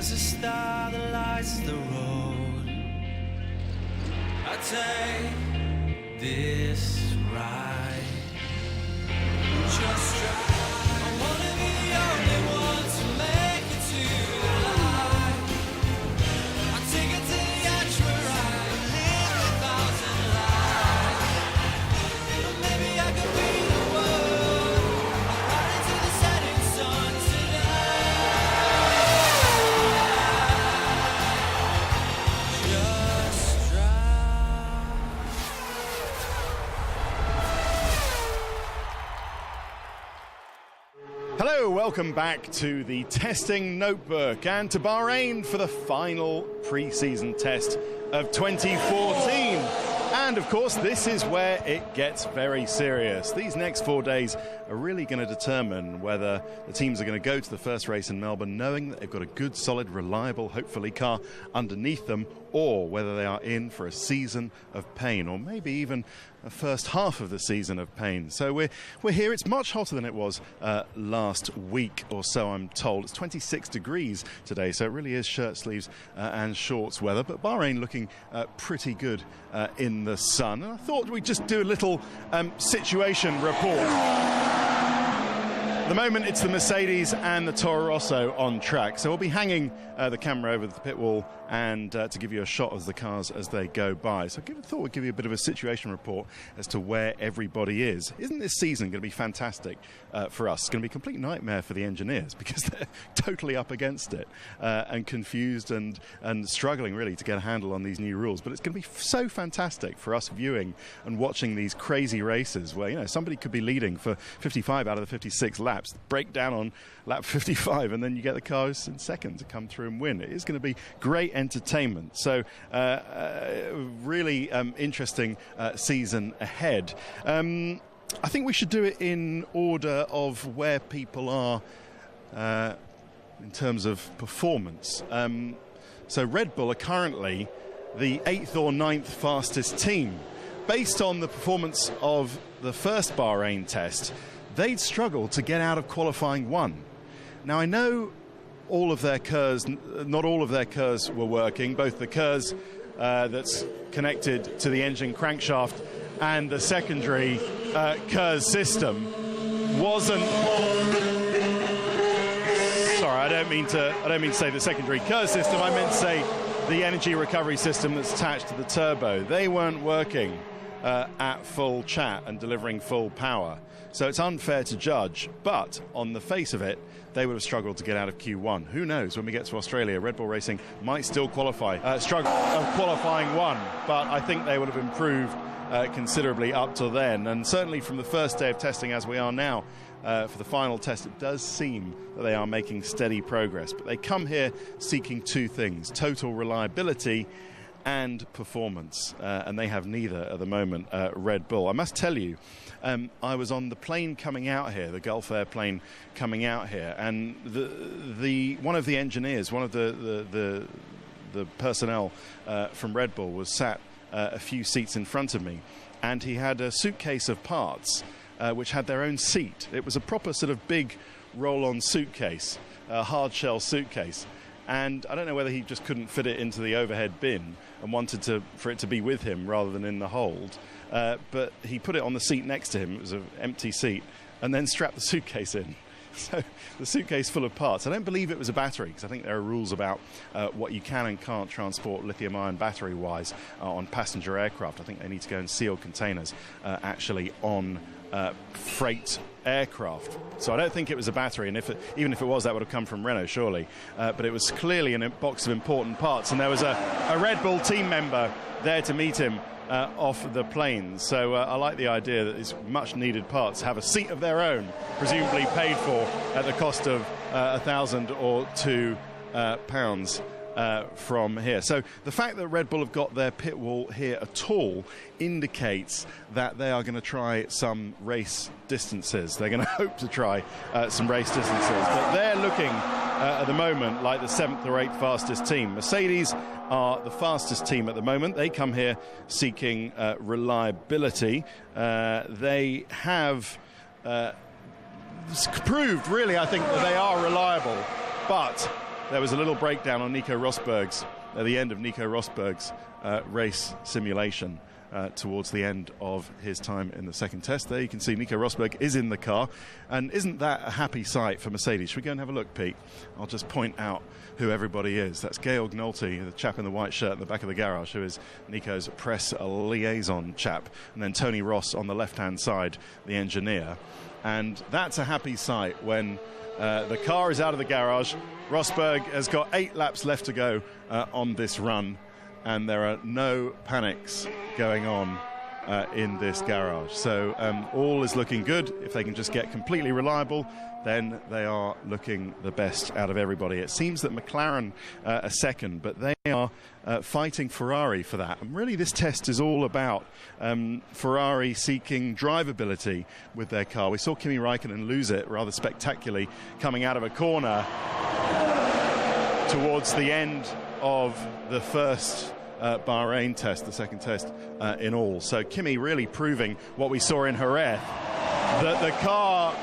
There's a star that lights the road. I take this ride. Just drive. I wanna be the only one to make it to the light. I take it to the edge where I live 1,000 lives. Or maybe I could be the one. I'll ride into the setting sun tonight. Just drive. Hello, welcome back to the testing notebook and to Bahrain for the final pre-season test of 2014. And of course, this is where it gets very serious. These next 4 days are really going to determine whether the teams are going to go to the first race in Melbourne knowing that they've got a good, solid, reliable, hopefully, car underneath them, or whether they are in for a season of pain, or maybe even a first half of the season of pain. So we're here. It's much hotter than it was last week or so, I'm told. It's 26 degrees today, so it really is shirt sleeves and shorts weather. But Bahrain looking pretty good in the sun. And I thought we'd just do a little situation report. At the moment, it's the Mercedes and the Toro Rosso on track. So we'll be hanging the camera over the pit wall and to give you a shot of the cars as they go by. So I thought we'd give you a bit of a situation report as to where everybody is. Isn't this season going to be fantastic for us? It's going to be a complete nightmare for the engineers because they're totally up against it and confused and struggling really to get a handle on these new rules. But it's going to be so fantastic for us viewing and watching these crazy races where, you know, somebody could be leading for 55 out of the 56 laps, break down on lap 55, and then you get the cars in second to come through and win. It is going to be great entertainment. So really interesting season ahead. I think we should do it in order of where people are in terms of performance. So Red Bull are currently the 8th or 9th fastest team. Based on the performance of the first Bahrain test, they'd struggle to get out of qualifying 1. Now, I know all of their KERS, not all of their KERS were working, both the KERS that's connected to the engine crankshaft and the secondary KERS system wasn't... Sorry, I don't mean to say the secondary KERS system, I meant to say the energy recovery system that's attached to the turbo. They weren't working at full chat and delivering full power. So it's unfair to judge, but on the face of it, they would have struggled to get out of Q1. Who knows, when we get to Australia, Red Bull Racing might still struggle qualifying 1, but I think they would have improved considerably up to then. And certainly from the first day of testing as we are now, for the final test, it does seem that they are making steady progress. But they come here seeking 2 things, total reliability and performance, and they have neither at the moment, Red Bull. I must tell you, I was on the plane coming out here, the Gulf airplane coming out here, and the one of the engineers, one of the personnel from Red Bull was sat a few seats in front of me, and he had a suitcase of parts which had their own seat. It was a proper sort of big roll-on suitcase, a hard shell suitcase. And I don't know whether he just couldn't fit it into the overhead bin and wanted for it to be with him rather than in the hold. But he put it on the seat next to him. It was an empty seat, and then strapped the suitcase in. So the suitcase full of parts. I don't believe it was a battery, because I think there are rules about what you can and can't transport lithium-ion battery-wise on passenger aircraft. I think they need to go in sealed containers actually on freight aircraft. So I don't think it was a battery, and even if it was, that would have come from Renault, surely. But it was clearly in a box of important parts, and there was a Red Bull team member there to meet him off the plane. So I like the idea that these much-needed parts have a seat of their own, presumably paid for at the cost of £1,000 or £2 from here. So the fact that Red Bull have got their pit wall here at all indicates that they are going to try some race distances. They're going to hope to try some race distances, but they're looking at the moment like the 7th or 8th fastest team. Mercedes are the fastest team at the moment. They come here seeking reliability. They have proved, really, I think, that they are reliable, but there was a little breakdown on Nico Rosberg's, at the end of Nico Rosberg's race simulation. Towards the end of his time in the second test. There you can see Nico Rosberg is in the car, and isn't that a happy sight for Mercedes? Should we go and have a look, Pete? I'll just point out who everybody is. That's Georg Nolte, the chap in the white shirt in the back of the garage, who is Nico's press liaison chap, and then Tony Ross on the left-hand side, the engineer. And that's a happy sight when the car is out of the garage. Rosberg has got 8 laps left to go on this run, and there are no panics going on in this garage. So all is looking good. If they can just get completely reliable, then they are looking the best out of everybody. It seems that McLaren are second, but they are fighting Ferrari for that. And really this test is all about Ferrari seeking drivability with their car. We saw Kimi Räikkönen lose it rather spectacularly coming out of a corner towards the end of the first Bahrain test, the second test in all. So Kimi really proving what we saw in Jerez, that the car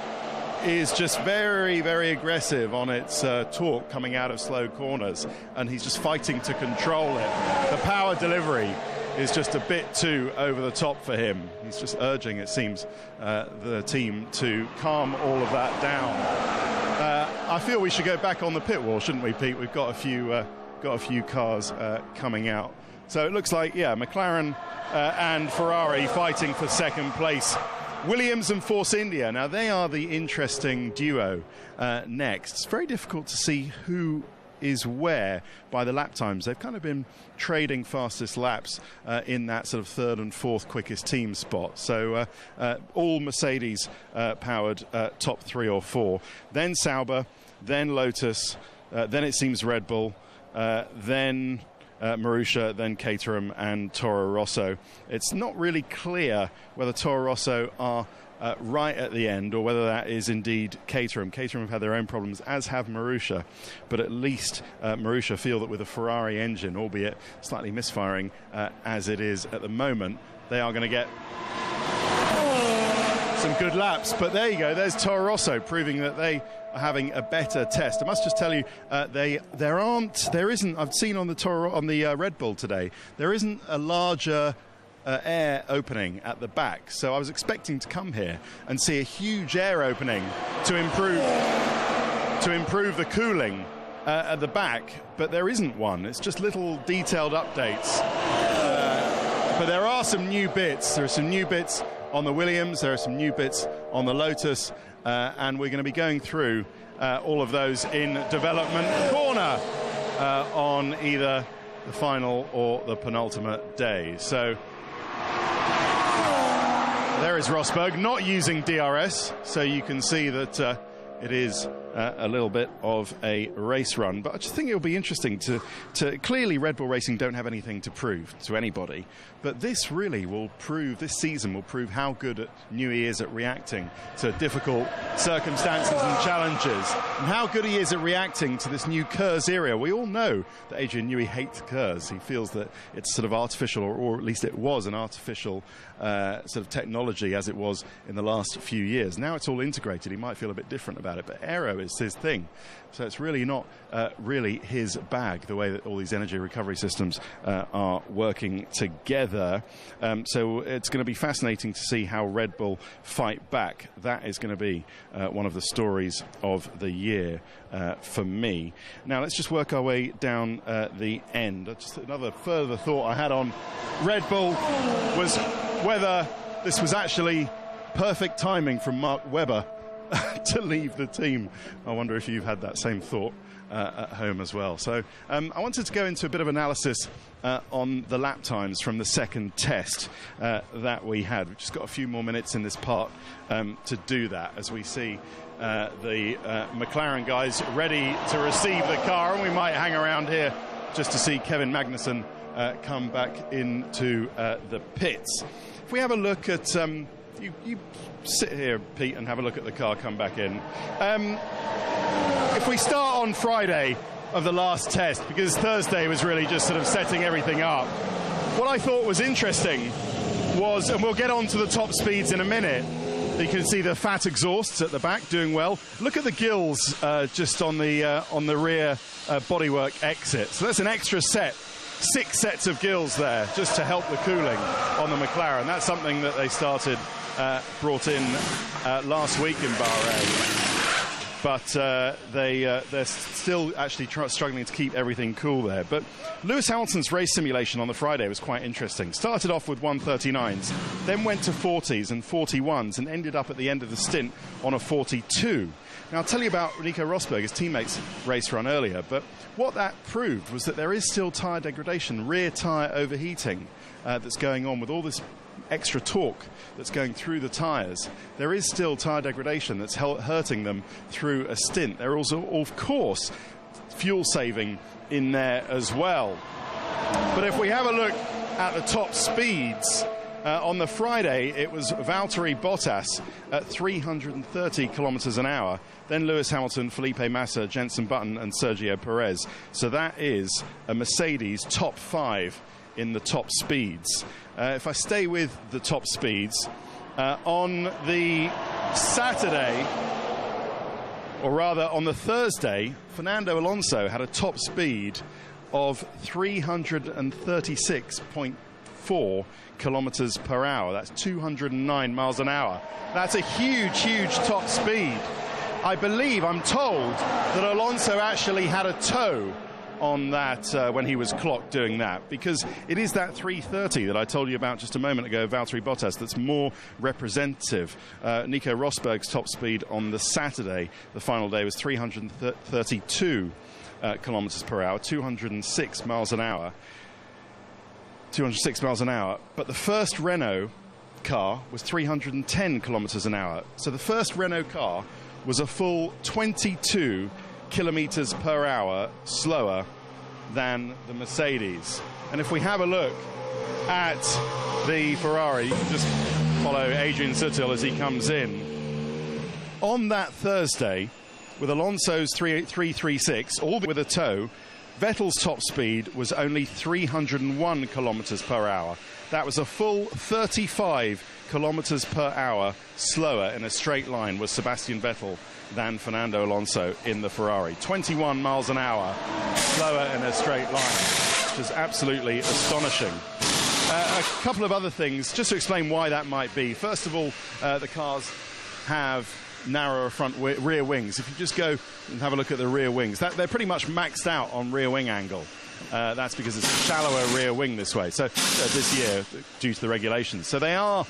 is just very, very aggressive on its torque coming out of slow corners, and he's just fighting to control it. The power delivery is just a bit too over the top for him. He's just urging, it seems, the team to calm all of that down. I feel we should go back on the pit wall, shouldn't we, Pete? We've got a few cars coming out. So it looks like, yeah, McLaren and Ferrari fighting for second place. Williams and Force India, now they are the interesting duo next. It's very difficult to see who is where by the lap times. They've kind of been trading fastest laps in that sort of third and fourth quickest team spot. So all Mercedes powered top 3 or 4. Then Sauber, then Lotus, then it seems Red Bull, then Marussia, then Caterham and Toro Rosso. It's not really clear whether Toro Rosso are right at the end or whether that is indeed Caterham. Caterham have had their own problems, as have Marussia, but at least Marussia feel that with a Ferrari engine, albeit slightly misfiring as it is at the moment, they are going to get some good laps. But there you go, there's Toro Rosso proving that they are having a better test. I must just tell you, there isn't, I've seen on the Red Bull today, there isn't a larger air opening at the back. So I was expecting to come here and see a huge air opening to improve the cooling at the back, but there isn't one. It's just little detailed updates. But there are some new bits. There are some new bits on the Williams, there are some new bits on the Lotus, and we're going to be going through all of those in development corner on either the final or the penultimate day. So there is Rosberg not using DRS, so you can see that it is a little bit of a race run. But I just think it'll be interesting to clearly Red Bull Racing don't have anything to prove to anybody, but this really will prove, this season will prove how good Newey is at reacting to difficult circumstances and challenges, and how good he is at reacting to this new KERS area. We all know that Adrian Newey hates KERS. He feels that it's sort of artificial, or at least it was an artificial sort of technology as it was in the last few years. Now it's all integrated. He might feel a bit different about it, but aero is his thing. So it's really not really his bag, the way that all these energy recovery systems are working together. So it's going to be fascinating to see how Red Bull fight back. That is going to be one of the stories of the year for me. Now let's just work our way down the end. Just another further thought I had on Red Bull was whether this was actually perfect timing from Mark Webber to leave the team. I wonder if you've had that same thought at home as well. So I wanted to go into a bit of analysis on the lap times from the second test that we had. We've just got a few more minutes in this part to do that, as we see the McLaren guys ready to receive the car, and we might hang around here just to see Kevin Magnussen come back into the pits. If we have a look at you sit here, Pete, and have a look at the car come back in. If we start on Friday of the last test, because Thursday was really just sort of setting everything up, what I thought was interesting was, and we'll get on to the top speeds in a minute, You can see the fat exhausts at the back doing well. Look at the gills just on the rear bodywork exit. So that's an extra set, 6 sets of gills there just to help the cooling on the McLaren. That's something that they brought in last week in Bahrain. But they're still actually struggling to keep everything cool there. But Lewis Hamilton's race simulation on the Friday was quite interesting. Started off with 139s, then went to 40s and 41s, and ended up at the end of the stint on a 42. Now, I'll tell you about Nico Rosberg, his teammate's race run earlier, but what that proved was that there is still tyre degradation, rear tyre overheating that's going on with all this extra torque that's going through the tyres. There is still tyre degradation that's hurting them through a stint. There are also, of course, fuel saving in there as well. But if we have a look at the top speeds, on the Friday it was Valtteri Bottas at 330 kilometres an hour, then Lewis Hamilton, Felipe Massa, Jenson Button and Sergio Perez. So that is a Mercedes top 5 in the top speeds. If I stay with the top speeds, on the Saturday, or rather on the Thursday, Fernando Alonso had a top speed of 336.4 kilometers per hour. That's 209 miles an hour. That's a huge top speed. I'm told that Alonso actually had a toe on that when he was clocked doing that, because it is that 330 that I told you about just a moment ago, Valtteri Bottas, that's more representative. Nico Rosberg's top speed on the Saturday, the final day, was 332 kilometers per hour, 206 miles an hour. 206 miles an hour, but the first Renault car was 310 kilometers an hour. So the first Renault car was a full 22 kilometers per hour slower than the Mercedes. And if we have a look at the Ferrari, you can just follow Adrian Sutil as he comes in. On that Thursday, with Alonso's 336, all with a toe, Vettel's top speed was only 301 kilometers per hour. That was a full 35 kilometers per hour slower in a straight line was Sebastian Vettel than Fernando Alonso in the Ferrari. 21 miles an hour slower in a straight line, which is absolutely astonishing. A couple of other things, just to explain why that might be. First of all, the cars have narrower rear wings. If you just go and have a look at the rear wings, they're pretty much maxed out on rear wing angle. That's because it's a shallower rear wing this way. So this year, due to the regulations, so they are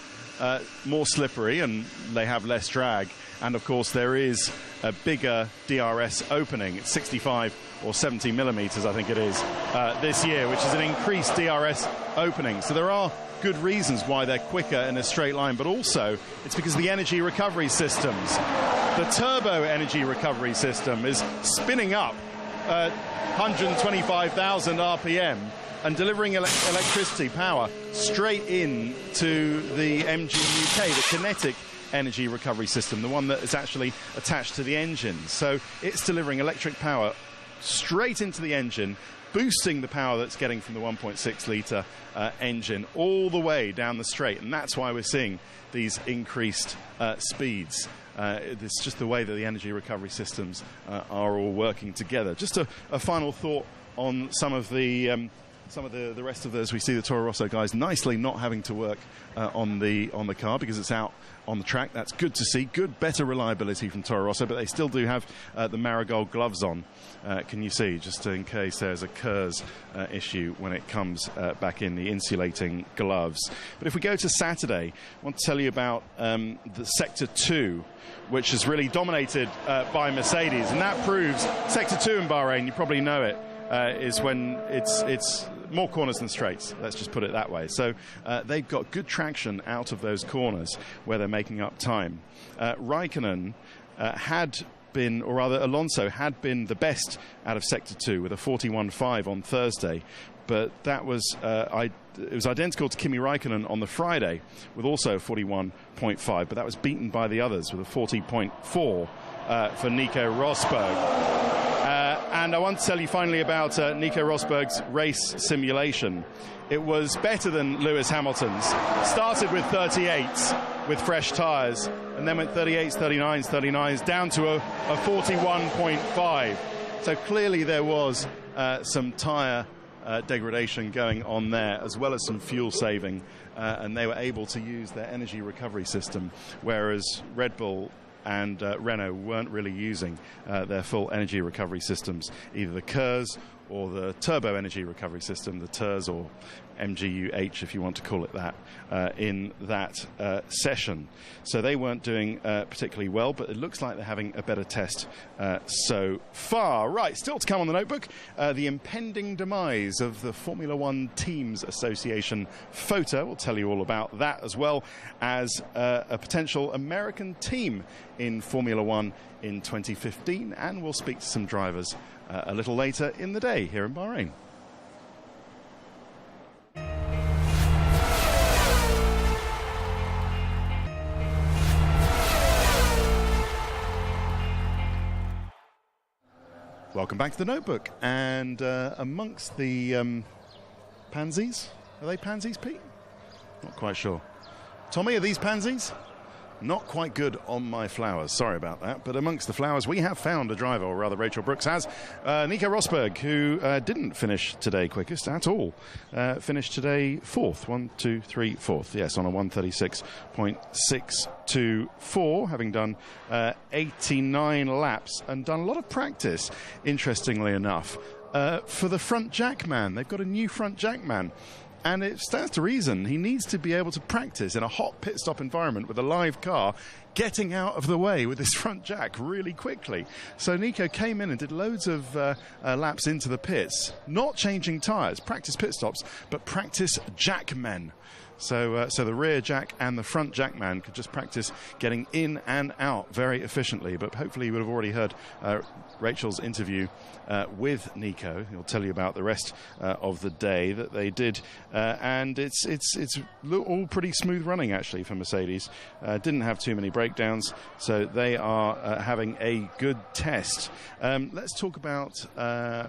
more slippery and they have less drag. And of course, there is a bigger DRS opening. It's 65 or 70 millimeters, I think it is, this year, which is an increased DRS opening. So there are good reasons why they're quicker in a straight line, but also it's because of the energy recovery systems. The turbo energy recovery system is spinning up 125,000 RPM and delivering electricity power straight in to the MG UK, the kinetic energy recovery system, the one that is actually attached to the engine. So it's delivering electric power straight into the engine, boosting the power that's getting from the 1.6 litre engine all the way down the straight. And that's why we're seeing these increased speeds. It's just the way that the energy recovery systems are all working together. Just a final thought on some of the rest of those. We see the Toro Rosso guys nicely not having to work on the car because it's out on the track. That's good to see. Better reliability from Toro Rosso, but they still do have the Marigold gloves on. Can you see, just in case there's a KERS issue when it comes back in, the insulating gloves. But if we go to Saturday, I want to tell you about the Sector 2, which is really dominated by Mercedes, and that proves Sector 2 in Bahrain, you probably know it, is when it's more corners than straights, let's just put it that way. So they've got good traction out of those corners where they're making up time. Raikkonen Alonso had been the best out of Sector 2 with a 41.5 on Thursday, but that was it was identical to Kimi Raikkonen on the Friday with also 41.5, but that was beaten by the others with a 40.4 for Nico Rosberg. And I want to tell you finally about Nico Rosberg's race simulation. It was better than Lewis Hamilton's. Started with 38s with fresh tyres and then went 38s, 39s, 39s, down to a 41.5. So clearly there was some tyre degradation going on there, as well as some fuel saving, and they were able to use their energy recovery system, whereas Red Bull and Renault weren't really using their full energy recovery systems, either the KERS or the turbo energy recovery system, the TERS or MGUH if you want to call it that, in that session. So they weren't doing particularly well, but it looks like they're having a better test so far. Right, still to come on the notebook, the impending demise of the Formula One Teams Association FOTA. We'll tell you all about that, as well as a potential American team in Formula One in 2015, and we'll speak to some drivers a little later in the day here in Bahrain. Welcome back to the notebook, and amongst the pansies, are they pansies, Pete? Not quite sure. Tommy, are these pansies? Not quite good on my flowers, sorry about that. But amongst the flowers, we have found a driver, or rather Rachel Brooks has, Nico Rosberg, who didn't finish today quickest at all. Finished today fourth, 4th, yes, on a 136.624, having done 89 laps and done a lot of practice, interestingly enough. For the front jack man, they've got a new front jack man. And it stands to reason he needs to be able to practice in a hot pit stop environment with a live car, getting out of the way with his front jack really quickly. So Nico came in and did loads of laps into the pits, not changing tyres, practice pit stops, but practice jack men. So the rear jack and the front jack man could just practice getting in and out very efficiently. But hopefully you would have already heard Rachel's interview with Nico. He'll tell you about the rest of the day that they did. And it's all pretty smooth running, actually, for Mercedes. Didn't have too many breakdowns, so they are having a good test. Let's talk about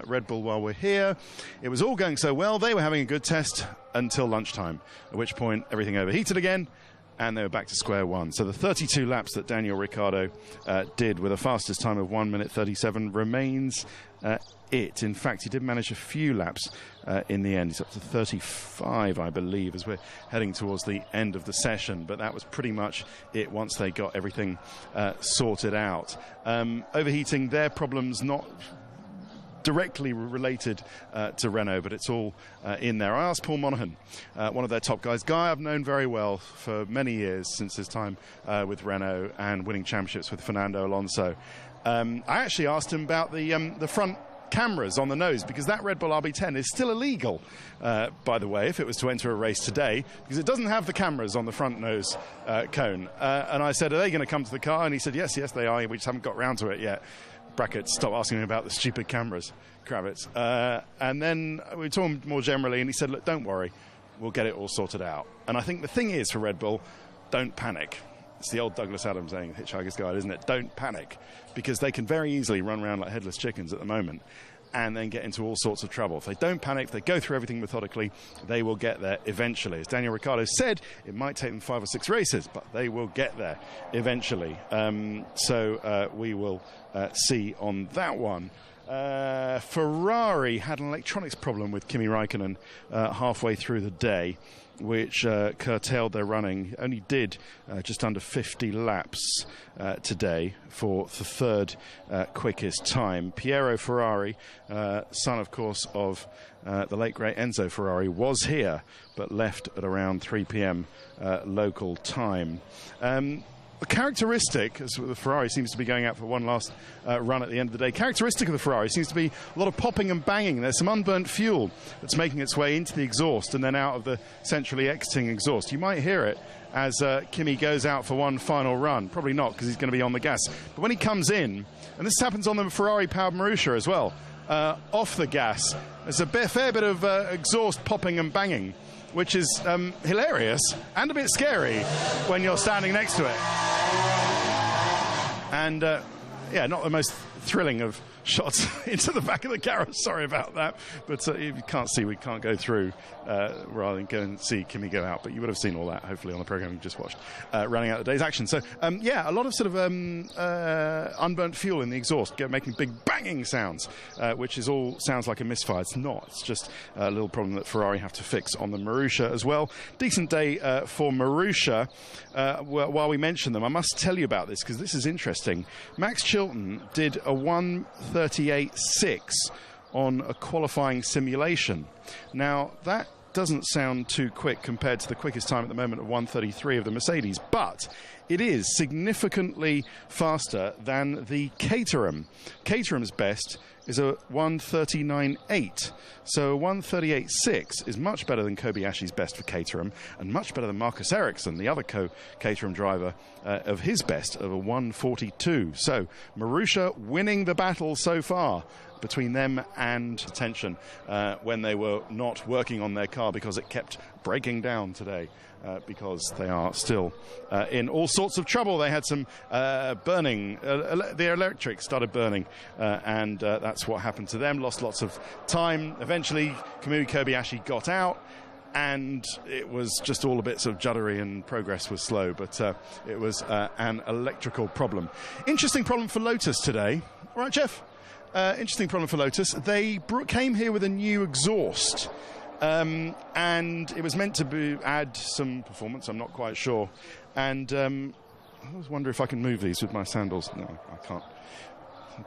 Red Bull while we're here. It was all going so well. They were having a good test until lunchtime, at which point everything overheated again and they were back to square one. So the 32 laps that Daniel Ricciardo did with a fastest time of 1 minute 37 remains it. In fact, he did manage a few laps in the end. He's up to 35, I believe, as we're heading towards the end of the session. But that was pretty much it once they got everything sorted out. Overheating, their problems not directly related to Renault, but it's all in there. I asked Paul Monaghan, one of their top guys, guy I've known very well for many years since his time with Renault and winning championships with Fernando Alonso. I actually asked him about the front cameras on the nose, because that Red Bull RB10 is still illegal, by the way, if it was to enter a race today, because it doesn't have the cameras on the front nose cone. And I said, are they going to come to the car? And he said, yes, they are. We just haven't got round to it yet. Brackets, stop asking me about the stupid cameras, Kravitz. And then we talked more generally, and he said, look, don't worry, we'll get it all sorted out. And I think the thing is for Red Bull, don't panic. It's the old Douglas Adams saying, Hitchhiker's Guide, isn't it? Don't panic, because they can very easily run around like headless chickens at the moment and then get into all sorts of trouble. If they don't panic, if they go through everything methodically, they will get there eventually. As Daniel Ricciardo said, it might take them 5 or 6 races, but they will get there eventually. So we will see on that one. Ferrari had an electronics problem with Kimi Räikkönen halfway through the day, which curtailed their running. Only did just under 50 laps today for the third quickest time. Piero Ferrari, son, of course, of the late great Enzo Ferrari, was here, but left at around 3 p.m. Local time. A characteristic, as the Ferrari seems to be going out for one last run at the end of the day, characteristic of the Ferrari seems to be a lot of popping and banging. There's some unburnt fuel that's making its way into the exhaust and then out of the centrally exiting exhaust. You might hear it as Kimi goes out for one final run. Probably not, because he's going to be on the gas. But when he comes in, and this happens on the Ferrari-powered Marussia as well, off the gas, there's a fair bit of exhaust popping and banging, which is hilarious and a bit scary when you're standing next to it. And, yeah, not the most thrilling of shots into the back of the carriage. Sorry about that. But if you can't see, we can't go through rather than go and see Kimi go out. But you would have seen all that, hopefully, on the programme you just watched, running out the day's action. So, yeah, a lot of sort of unburnt fuel in the exhaust, making big banging sounds, which is all sounds like a misfire. It's not. It's just a little problem that Ferrari have to fix on the Marussia as well. Decent day for Marussia. While we mention them, I must tell you about this because this is interesting. Max Chilton did a 1:38.6 on a qualifying simulation. Now, that doesn't sound too quick compared to the quickest time at the moment of 1:33 of the Mercedes, but it is significantly faster than the Caterham. Caterham's best is a 1:39.8. So 1:38.6 is much better than Kobayashi's best for Caterham and much better than Marcus Ericsson, the other Caterham driver, of his best of a 1:42. So Marussia winning the battle so far between them and Tension when they were not working on their car because it kept breaking down today. Because they are still in all sorts of trouble. They had some burning, their electric started burning, and that's what happened to them. Lost lots of time. Eventually, Kamui Kobayashi got out, and it was just all a bit sort of juddery and progress was slow, but it was an electrical problem. Interesting problem for Lotus today. All right, Jeff? Interesting problem for Lotus. They came here with a new exhaust. And it was meant to add some performance, I'm not quite sure. And I always wonder if I can move these with my sandals. No, I can't.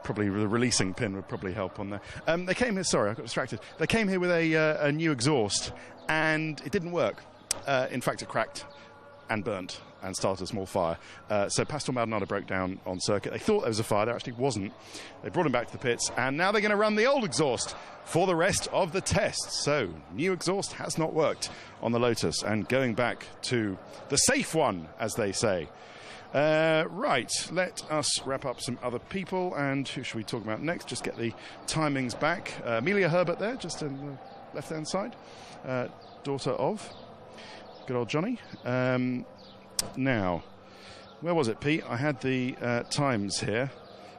Probably the releasing pin would probably help on there. They came here, sorry, I got distracted. They came here with a new exhaust, and it didn't work. In fact, it cracked and burnt and started a small fire. So Pastor Maldonado broke down on circuit. They thought there was a fire, there actually wasn't. They brought him back to the pits, and now they're going to run the old exhaust for the rest of the tests. So new exhaust has not worked on the Lotus, and going back to the safe one, as they say. Right, let us wrap up some other people, and who should we talk about next? Just get the timings back. Amelia Herbert there, just on the left-hand side, daughter of good old Johnny. Now, where was it, Pete? I had the times here,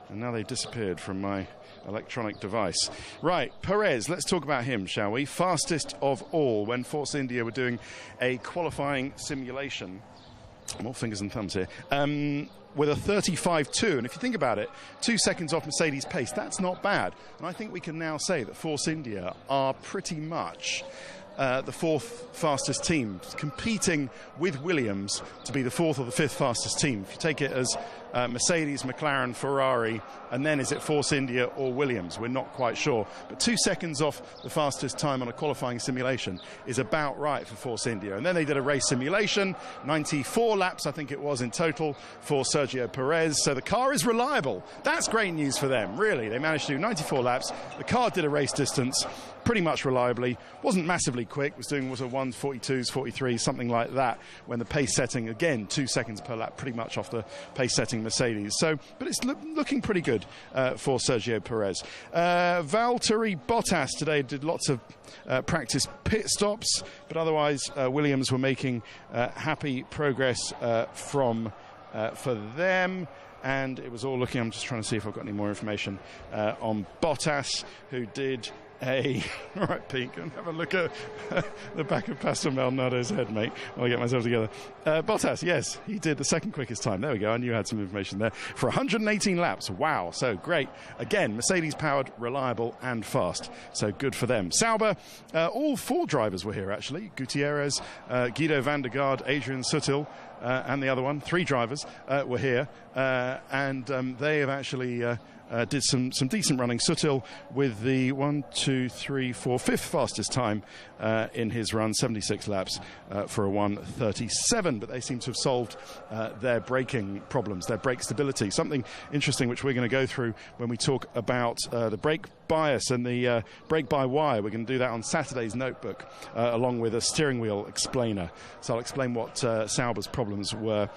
and now they've disappeared from my electronic device. Right, Perez, let's talk about him, shall we? Fastest of all when Force India were doing a qualifying simulation. More fingers and thumbs here. With a 35.2, and if you think about it, 2 seconds off Mercedes' pace, that's not bad. And I think we can now say that Force India are pretty much the fourth fastest team, competing with Williams to be the fourth or the fifth fastest team. If you take it as Mercedes, McLaren, Ferrari, and then is it Force India or Williams? We're not quite sure. But 2 seconds off the fastest time on a qualifying simulation is about right for Force India. And then they did a race simulation, 94 laps I think it was in total for Sergio Perez. So the car is reliable. That's great news for them, really. They managed to do 94 laps. The car did a race distance pretty much reliably. Wasn't massively quick, was doing 1:42s, 43s, something like that, when the pace setting, again, 2 seconds per lap, pretty much off the pace setting Mercedes. So, but it's looking pretty good for Sergio Perez. Valtteri Bottas today did lots of practice pit stops, but otherwise Williams were making happy progress for them. And it was all looking, I'm just trying to see if I've got any more information on Bottas, who did all right, Pete, go and have a look at the back of Pastor Maldonado's head, mate, while I get myself together. Bottas, yes, he did the second quickest time. There we go. I knew I had some information there. For 118 laps. Wow. So great. Again, Mercedes-powered, reliable, and fast. So good for them. Sauber, all four drivers were here, actually. Gutierrez, Guido van der Garde, Adrian Sutil, and the other one. 3 drivers were here. And they have actually did some decent running. Sutil with the 5th fastest time in his run, 76 laps for a 1:37. But they seem to have solved their braking problems, their brake stability. Something interesting which we're going to go through when we talk about the brake bias and the brake-by-wire. We're going to do that on Saturday's notebook, along with a steering wheel explainer. So I'll explain what Sauber's problems were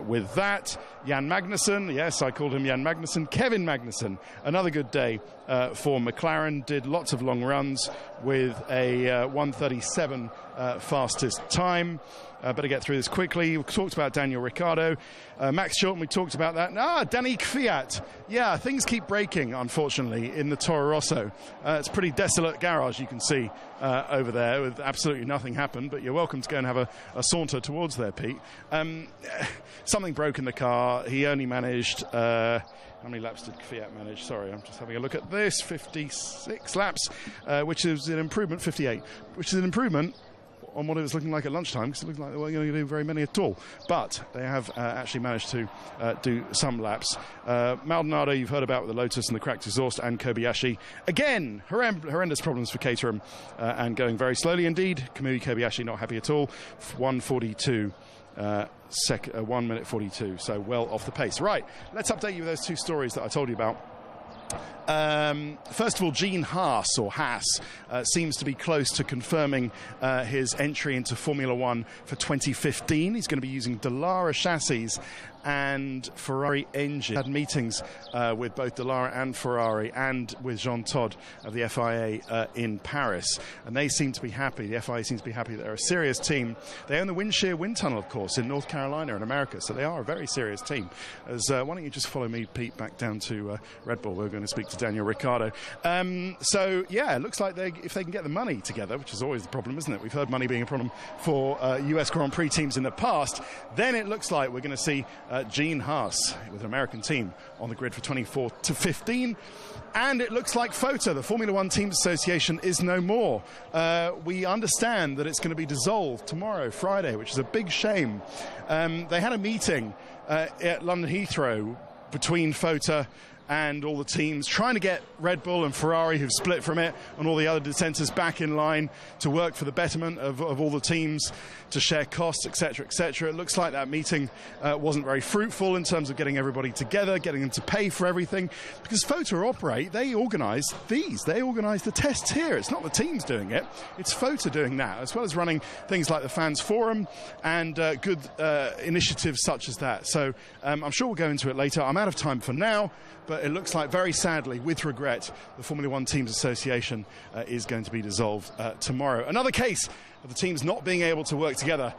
with that. Jan Magnussen, yes, I called him Jan Magnussen. Kevin Magnussen, another good day for McLaren. Did lots of long runs with a 1:37 fastest time. Better get through this quickly. We talked about Daniel Ricciardo. Max Chilton, we talked about that. Danny Kvyat. Yeah, things keep breaking, unfortunately, in the Toro Rosso. It's a pretty desolate garage, you can see over there, with absolutely nothing happened, but you're welcome to go and have a saunter towards there, Pete. Something broke in the car. He only managed... how many laps did Kvyat manage? Sorry, I'm just having a look at this. 56 laps, which is an improvement. 58, which is an improvement on what it was looking like at lunchtime, because it looked like they weren't going to do very many at all. But they have actually managed to do some laps. Maldonado, you've heard about with the Lotus and the cracked exhaust, and Kobayashi. Again, horrendous problems for Caterham and going very slowly indeed. Kamui Kobayashi not happy at all. 1:42. 1 minute 42, so well off the pace. Right, let's update you with those two stories that I told you about. First of all, Gene Haas seems to be close to confirming his entry into Formula One for 2015. He's going to be using Dallara chassis and Ferrari engine. Had meetings with both Dallara and Ferrari and with Jean Todt of the FIA in Paris, and they seem to be happy. The FIA seems to be happy that they're a serious team. They own the Windshear Wind Tunnel, of course, in North Carolina in America, so they are a very serious team. Why don't you just follow me, Pete, back down to Red Bull. We're going to speak to Daniel Ricciardo. So yeah, it looks like if they can get the money together, which is always the problem, isn't it? We've heard money being a problem for US Grand Prix teams in the past. Then it looks like we're going to see Gene Haas with an American team on the grid for 24 to 15. And it looks like FOTA, the Formula One Teams Association, is no more. We understand that it's going to be dissolved tomorrow, Friday, which is a big shame. They had a meeting at London Heathrow between FOTA and all the teams, trying to get Red Bull and Ferrari, who've split from it, and all the other dissenters back in line to work for the betterment of all the teams, to share costs, etc., etc. It looks like that meeting wasn't very fruitful in terms of getting everybody together, getting them to pay for everything, because FOTA operate, they organise they organise the tests here. It's not the teams doing it, it's FOTA doing that, as well as running things like the Fans Forum and good initiatives such as that. So I'm sure we'll go into it later. I'm out of time for now, but it looks like, very sadly, with regret, the Formula One Teams Association is going to be dissolved tomorrow. Another case of the teams not being able to work together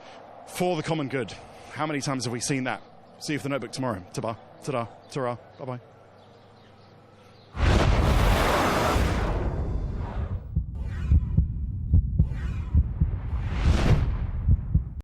for the common good. How many times have we seen that? See you for the notebook tomorrow. Ta-ba, ta-da, ta-ra, bye-bye.